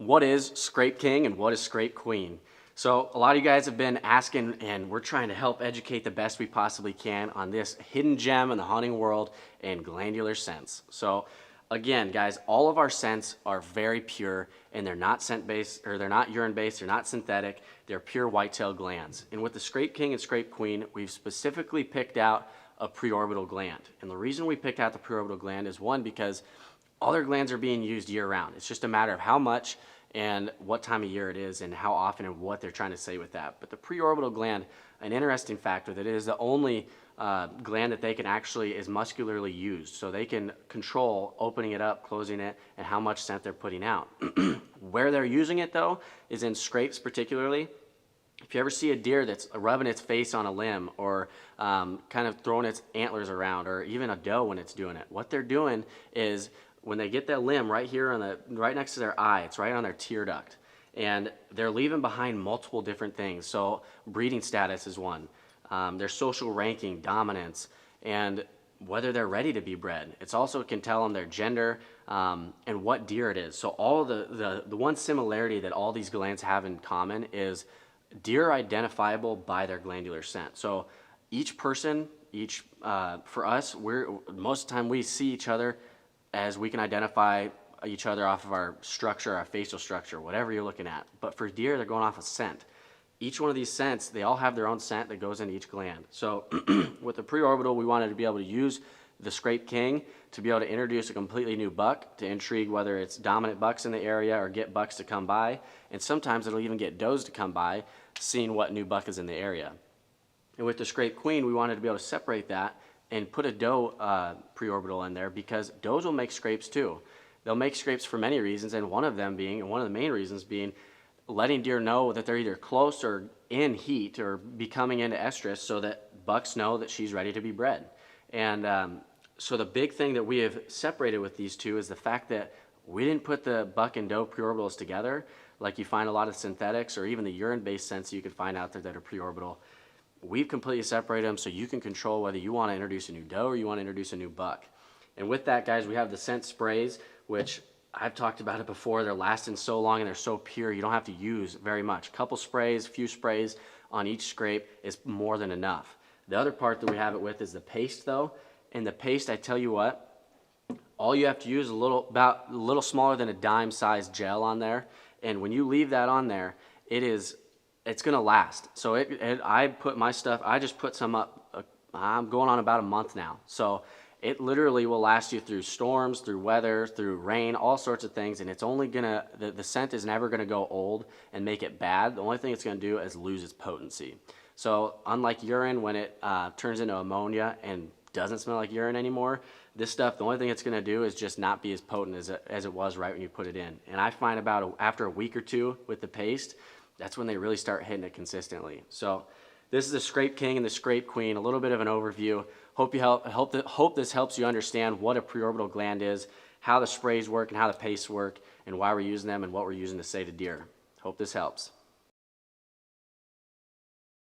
what is scrape king and what is scrape queen? So a lot of you guys have been asking, and we're trying to help educate the best we possibly can on this hidden gem in the hunting world and glandular scents. So again, guys, all of our scents are very pure, and they're not scent based, or they're not urine based, they're not synthetic, they're pure whitetail glands. And with the scrape king and scrape queen, we've specifically picked out a pre-orbital gland. And the reason we picked out the pre-orbital gland is, one, because all their glands are being used year round. It's just a matter of how much and what time of year it is and how often and what they're trying to say with that. But the pre-orbital gland, an interesting fact with it is the only gland that they can actually is muscularly used. So they can control opening it up, closing it, and how much scent they're putting out. Where they're using it though is in scrapes particularly. If you ever see a deer that's rubbing its face on a limb or kind of throwing its antlers around, or even a doe when it's doing it, what they're doing is when they get that limb right here on right next to their eye, it's right on their tear duct, and they're leaving behind multiple different things. So breeding status is one, their social ranking, dominance, and whether they're ready to be bred. It's also can tell them their gender and what deer it is. So all the one similarity that all these glands have in common is deer are identifiable by their glandular scent. So each person, for us, most of the time we see each other as we can identify each other off of our structure, our facial structure, whatever you're looking at. But for deer, they're going off of scent. Each one of these scents, they all have their own scent that goes into each gland. So with the pre-orbital, we wanted to be able to use the scrape king to be able to introduce a completely new buck to intrigue whether it's dominant bucks in the area or get bucks to come by. And sometimes it'll even get does to come by, seeing what new buck is in the area. And with the scrape queen, we wanted to be able to separate that and put a doe pre-orbital in there, because does will make scrapes too. They'll make scrapes for many reasons, and one of the main reasons being letting deer know that they're either close or in heat or becoming into estrus, so that bucks know that she's ready to be bred. And so the big thing that we have separated with these two is the fact that we didn't put the buck and doe pre-orbitals together like you find a lot of synthetics or even the urine-based scents you can find out there that are pre-orbital. We've completely separated them so you can control whether you want to introduce a new doe or you want to introduce a new buck. And with that, guys, we have the scent sprays, which I've talked about it before. They're lasting so long and they're so pure, you don't have to use very much. A couple sprays, few sprays on each scrape is more than enough. The other part that we have it with is the paste, though. And the paste, I tell you what, all you have to use is about a little smaller than a dime-sized gel on there. And when you leave that on there, it's gonna last. So I put my stuff, I just put some up, I'm going on about a month now. So it literally will last you through storms, through weather, through rain, all sorts of things. And it's only gonna, the scent is never gonna go old and make it bad. The only thing it's gonna do is lose its potency. So unlike urine, when it turns into ammonia and doesn't smell like urine anymore, this stuff, the only thing it's gonna do is just not be as potent as it was right when you put it in. And I find after a week or two with the paste, that's when they really start hitting it consistently. So this is the scrape king and the scrape queen, a little bit of an overview. Hope this helps you understand what a pre-orbital gland is, how the sprays work and how the pastes work, and why we're using them and what we're using to say to deer. Hope this helps.